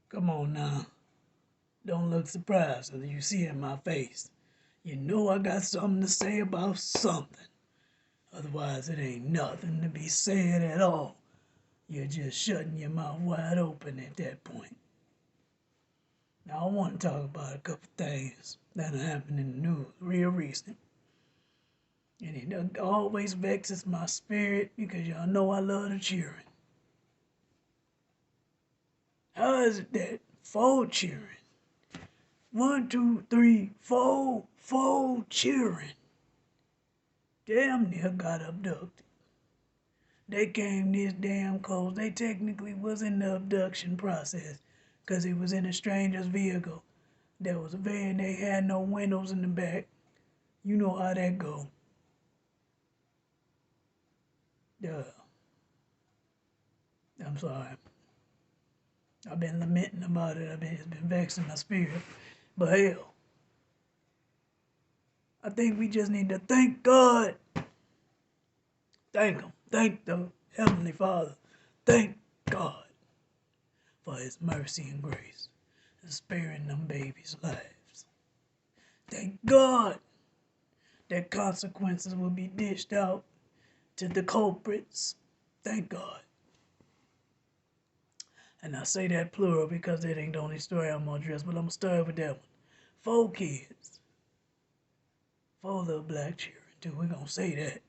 Come on now. Don't look surprised as you see in my face. You know I got something to say about something. Otherwise, it ain't nothing to be said at all. You're just shutting your mouth wide open at that point. Now, I want to talk about a couple things that happened in the news real recent. And it always vexes my spirit because y'all know I love the cheering. How is it that four cheering? 1, 2, 3, 4 cheering. Damn near got abducted. They came this damn close. They technically was in the abduction process because it was in a stranger's vehicle. There was a van, they had no windows in the back. You know how that go. Duh. I'm sorry. I've been lamenting about it. It's been vexing my spirit. But hell, I think we just need to thank God. Thank Him. Thank the Heavenly Father. Thank God for His mercy and grace and sparing them babies' lives. Thank God that consequences will be dished out to the culprits. Thank God. And I say that plural because that ain't the only story I'm gonna address, but I'm gonna start with that one. 4 kids. 4 little black children, too. We're gonna say that.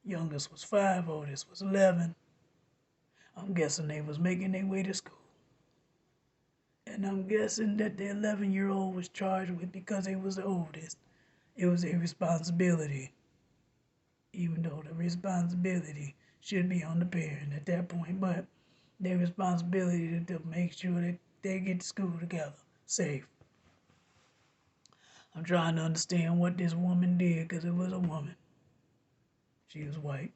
Youngest was 5, oldest was 11. I'm guessing they was making their way to school. And I'm guessing that the 11-year-old was charged with because they was the oldest. It was a responsibility, even though the responsibility should be on the parent at that point, but their responsibility to make sure that they get to school together, safe. I'm trying to understand what this woman did because it was a woman. She was white.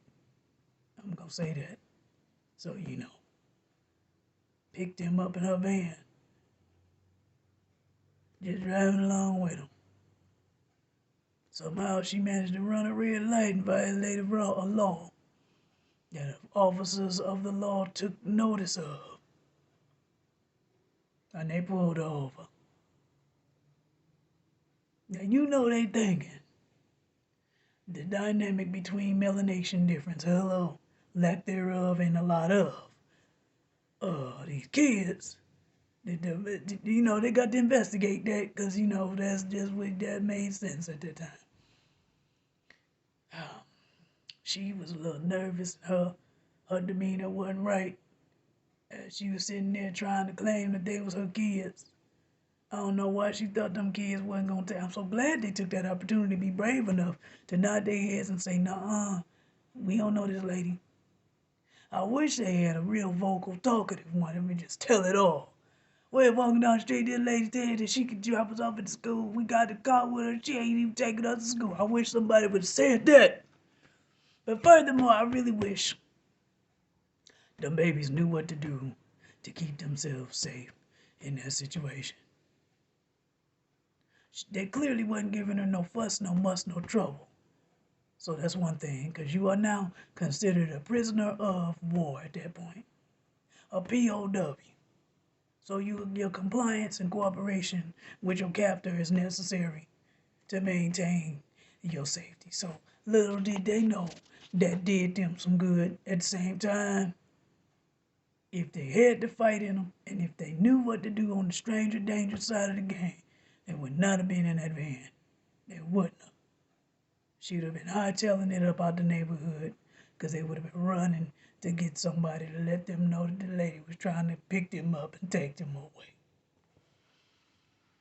I'm going to say that. So, you know. Picked him up in her van. Just driving along with him. Somehow she managed to run a red light and violate a law that officers of the law took notice of. And they pulled her over. Now you know they thinking. The dynamic between melanation difference, hello, lack thereof, and a lot of. These kids, they got to investigate that because, that's just what that made sense at that time. She was a little nervous. Her demeanor wasn't right. She was sitting there trying to claim that they was her kids. I don't know why she thought them kids wasn't going to. I'm so glad they took that opportunity to be brave enough to nod their heads and say, "Nuh-uh, we don't know this lady." I wish they had a real vocal, talkative one and just tell it all. We're walking down the street, this lady said that she could drop us off at the school. We got the car with her. She ain't even taking us to school. I wish somebody would have said that. But furthermore, I really wish them babies knew what to do to keep themselves safe in that situation. They clearly wasn't giving her no fuss, no muss, no trouble. So that's one thing, because you are now considered a prisoner of war at that point, a POW. So your compliance and cooperation with your captor is necessary to maintain your safety. So little did they know that did them some good. At the same time, if they had the fight in them, and if they knew what to do on the stranger danger side of the game, they would not have been in that van. They wouldn't have. She'd have been hightailing it up out the neighborhood because they would have been running to get somebody to let them know that the lady was trying to pick them up and take them away.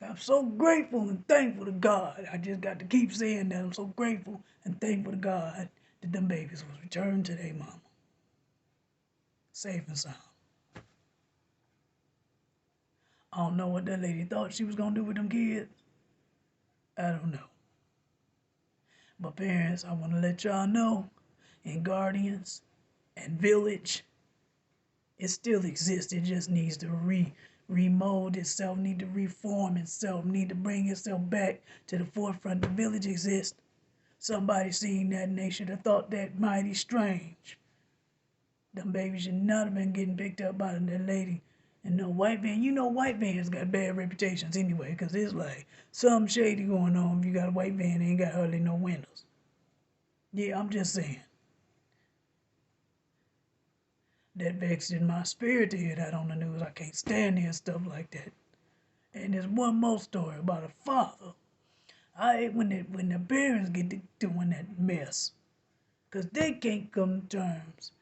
I'm so grateful and thankful to God. I just got to keep saying that. I'm so grateful and thankful to God that them babies was returned to their mama. Safe and sound. I don't know what that lady thought she was going to do with them kids. I don't know. But parents, I want to let y'all know, and guardians and village, it still exists. It just needs to remold itself, need to reform itself, need to bring itself back to the forefront. The village exists. Somebody seen that and they should have thought that mighty strange. Them babies should not have been getting picked up by that lady And no white van, white vans got bad reputations anyway, 'cause it's like something shady going on if you got a white van and ain't got hardly no windows. Yeah, I'm just saying. That vexed in my spirit to hear that on the news. I can't stand hearing stuff like that. And there's one more story about a father. I hate when the parents get to doing that mess. 'Cause they can't come to terms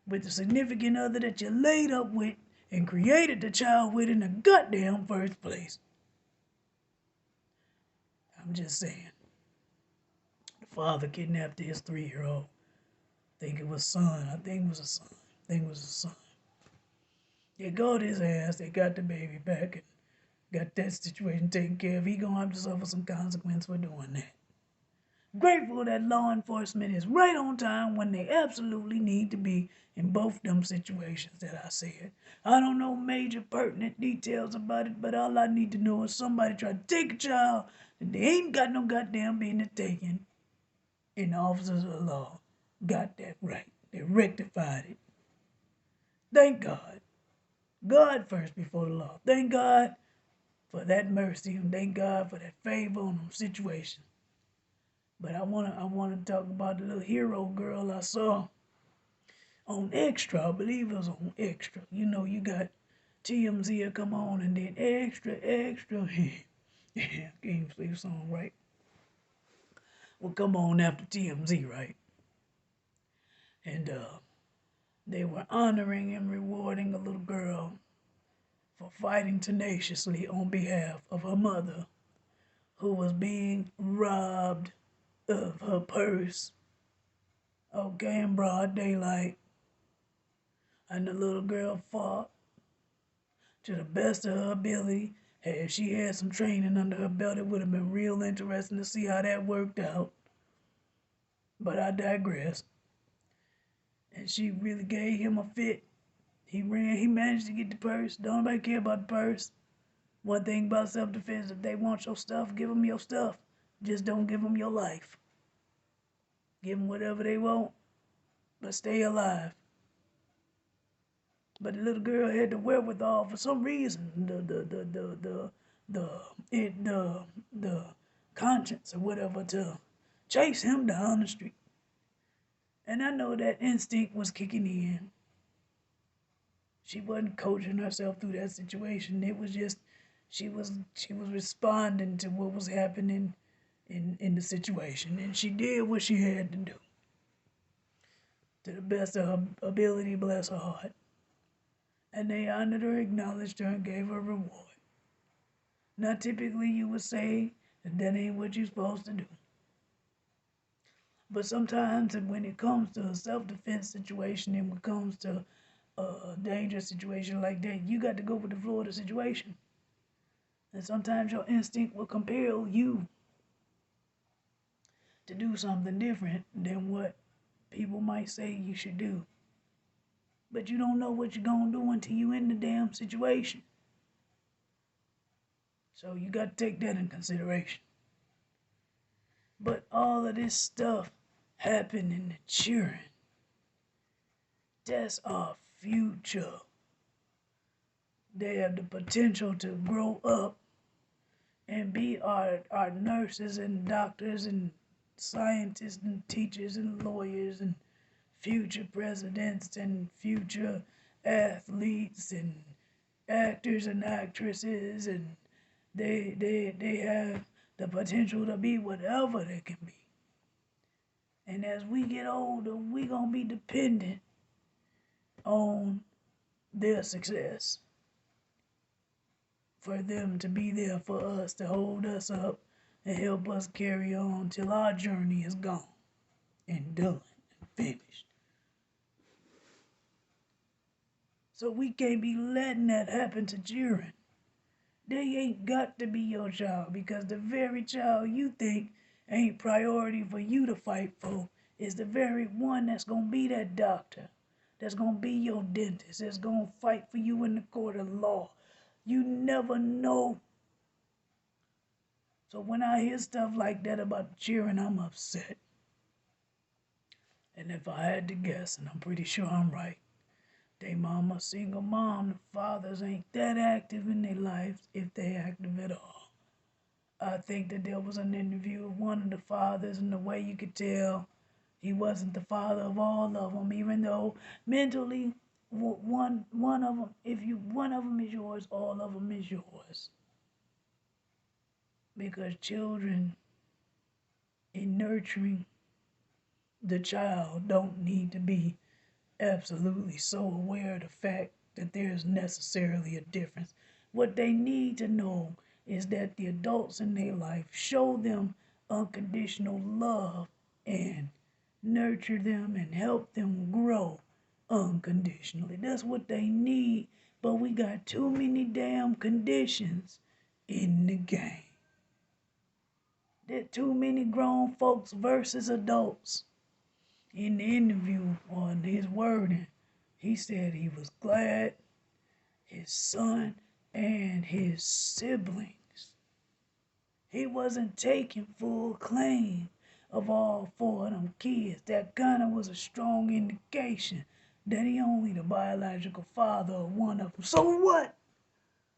with the significant other that you laid up with and created the child with in the goddamn first place. I'm just saying. The father kidnapped his 3-year-old. I think it was son. I think it was a son. I think it was a son. They got his ass. They got the baby back and got that situation taken care of. He gonna have to suffer some consequence for doing that. Grateful that law enforcement is right on time when they absolutely need to be in both them situations that I said. I don't know major pertinent details about it, but all I need to know is somebody tried to take a child that they ain't got no goddamn business taking, and the officers of the law got that right. They rectified it. Thank God. God first before the law. Thank God for that mercy and thank God for that favor on them situations. But I wanna talk about the little hero girl I saw on Extra. I believe it was on Extra. You got TMZ will come on and then extra. Yeah, I can't even say the song right. Will come on after TMZ, right? And they were honoring and rewarding a little girl for fighting tenaciously on behalf of her mother, who was being robbed of her purse, okay, in broad daylight. And the little girl fought to the best of her ability. Hey, if she had some training under her belt, it would have been real interesting to see how that worked out. But I digress. And she really gave him a fit. He managed to get the purse. Don't nobody care about the purse. One thing about self-defense, if they want your stuff, give them your stuff. Just don't give them your life. Give them whatever they want, but stay alive. But the little girl had the wherewithal for some reason, the conscience or whatever to chase him down the street. And I know that instinct was kicking in. She wasn't coaching herself through that situation. It was just she was responding to what was happening in the situation, and she did what she had to do to the best of her ability. Bless her heart. And they honored her, acknowledged her, and gave her a reward. Now, typically, you would say that ain't what you're supposed to do. But sometimes, when it comes to a self-defense situation and when it comes to a dangerous situation like that, you got to go with the flow of the situation. And sometimes your instinct will compel you to do something different than what people might say you should do. But you don't know what you're going to do until you're in the damn situation. So you got to take that in consideration. But all of this stuff happened in the children. That's our future. They have the potential to grow up and be our nurses and doctors and scientists and teachers and lawyers and future presidents and future athletes and actors and actresses, and they have the potential to be whatever they can be. And as we get older, we gonna be dependent on their success for them to be there for us, to hold us up and help us carry on till our journey is gone and done and finished. So we can't be letting that happen to children. They ain't got to be your child, because the very child you think ain't priority for you to fight for is the very one that's going to be that doctor, that's going to be your dentist, that's going to fight for you in the court of law. You never know. So when I hear stuff like that about children, I'm upset. And if I had to guess, and I'm pretty sure I'm right, They mama single mom, the fathers ain't that active in their lives, if they active at all. I think that there was an interview of one of the fathers, and the way you could tell he wasn't the father of all of them, even though mentally one of them, if you one of them is yours, all of them is yours. Because children in nurturing the child don't need to be absolutely so aware of the fact that there's necessarily a difference. What they need to know is that the adults in their life show them unconditional love and nurture them and help them grow unconditionally. That's what they need. But we got too many damn conditions in the game. There are too many grown folks versus adults. In the interview on his wording, he said he was glad his son and his siblings. He wasn't taking full claim of all four of them kids. That kind of was a strong indication that he only the biological father of one of them. So what?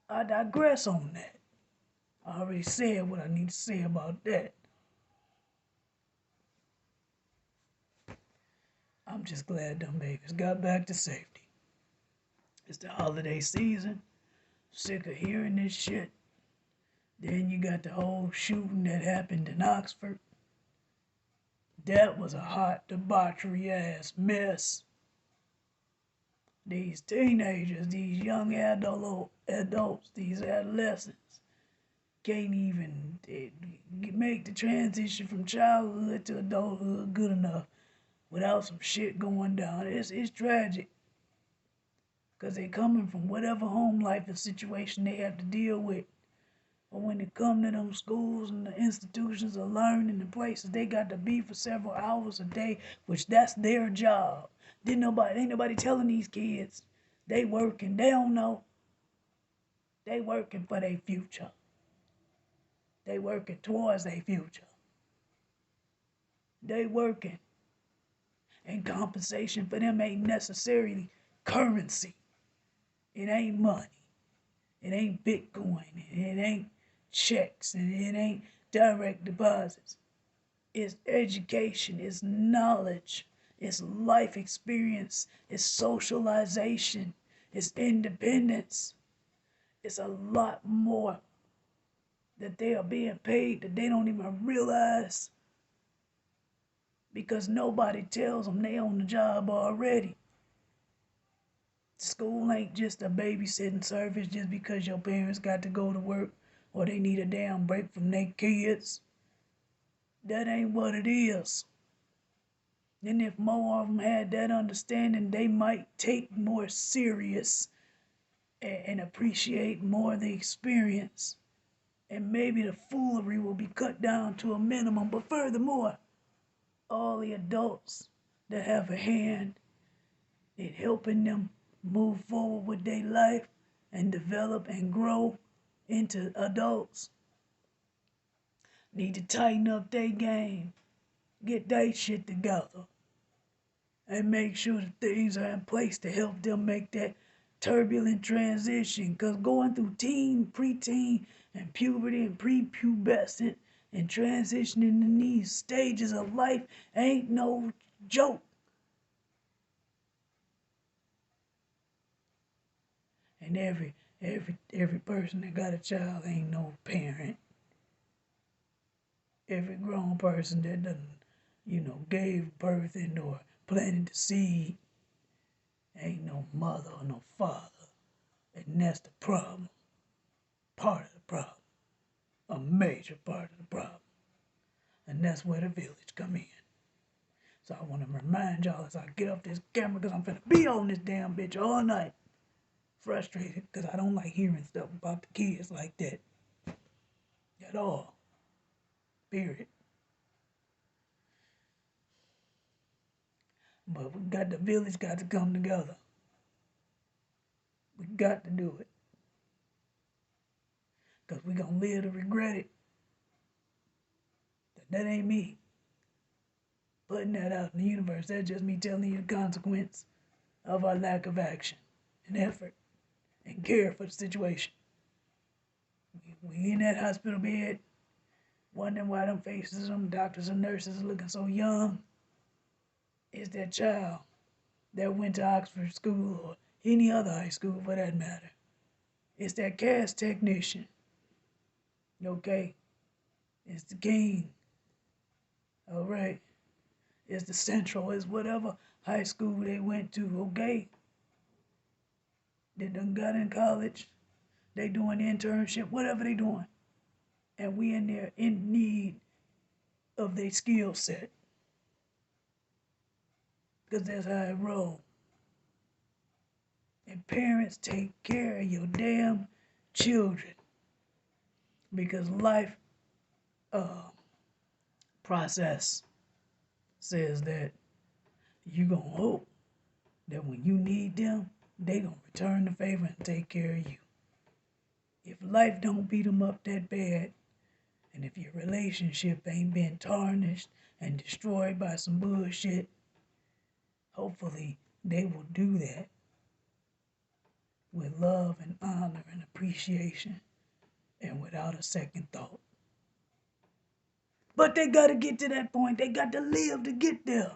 I digress on that. I already said what I need to say about that. I'm just glad them babies got back to safety. It's the holiday season. Sick of hearing this shit. Then you got the whole shooting that happened in Oxford. That was a hot debauchery ass mess. These teenagers, these young adults, these adolescents can't even make the transition from childhood to adulthood good enough without some shit going down. It's tragic. Because they coming from whatever home life and situation they have to deal with. But when it come to them schools and the institutions of learning and places they got to be for several hours a day, which that's their job. Ain't nobody telling these kids they working. They don't know. They working for their future. They working towards their future. They working. And compensation for them ain't necessarily currency. It ain't money. It ain't Bitcoin. It ain't checks. And it ain't direct deposits. It's education. It's knowledge. It's life experience. It's socialization. It's independence. It's a lot more that they are being paid that they don't even realize because nobody tells them they on the job already. School ain't just a babysitting service just because your parents got to go to work or they need a damn break from their kids. That ain't what it is. And if more of them had that understanding, they might take more serious and appreciate more the experience. And maybe the foolery will be cut down to a minimum. But furthermore, all the adults that have a hand in helping them move forward with their life and develop and grow into adults need to tighten up their game, get their shit together, and make sure that things are in place to help them make that turbulent transition. Because going through teen, preteen, and puberty and prepubescent and transitioning in these stages of life ain't no joke. And every person that got a child ain't no parent. Every grown person that done, gave birth and or planted the seed ain't no mother or no father. And that's the problem. Part of the problem. A major part of the problem. And that's where the village come in. So I want to remind y'all as I get off this camera because I'm finna be on this damn bitch all night. Frustrated because I don't like hearing stuff about the kids like that. At all. Period. But the village got to come together. We got to do it. Because we going to live to regret it. That ain't me putting that out in the universe. That's just me telling you the consequence. of our lack of action and effort and care for the situation. We in that hospital bed, wondering why them faces, them doctors and nurses are looking so young. It's that child that went to Oxford School or any other high school for that matter. It's that gas technician, okay? It's the king, all right? It's the central, it's whatever high school they went to, okay? They done got in college, they doing internship, whatever they doing. And we in there in need of their skill set. Because that's how it roll. And parents, take care of your damn children. Because life process says that you gonna hope that when you need them, they gonna return the favor and take care of you. If life don't beat them up that bad, and if your relationship ain't been tarnished and destroyed by some bullshit, hopefully they will do that with love and honor and appreciation and without a second thought. But they gotta get to that point. They got to live to get there.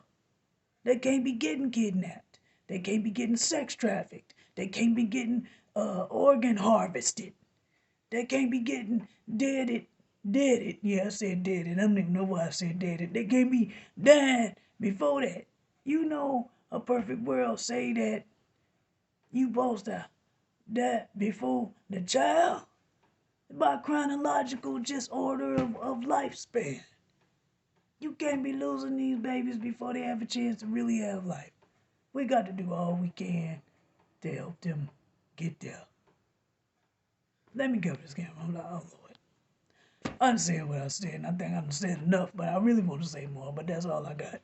They can't be getting kidnapped. They can't be getting sex trafficked. They can't be getting organ harvested. They can't be getting deaded. Deaded. Yeah, I said deaded. I don't even know why I said deaded. They can't be dying before that. You know, a perfect world say that you supposed to die before the child by chronological just order of lifespan. You can't be losing these babies before they have a chance to really have life. We got to do all we can to help them get there. Let me go to this camera. I'm like, oh Lord. I understand what I said, and I think I understand enough, but I really want to say more, but that's all I got.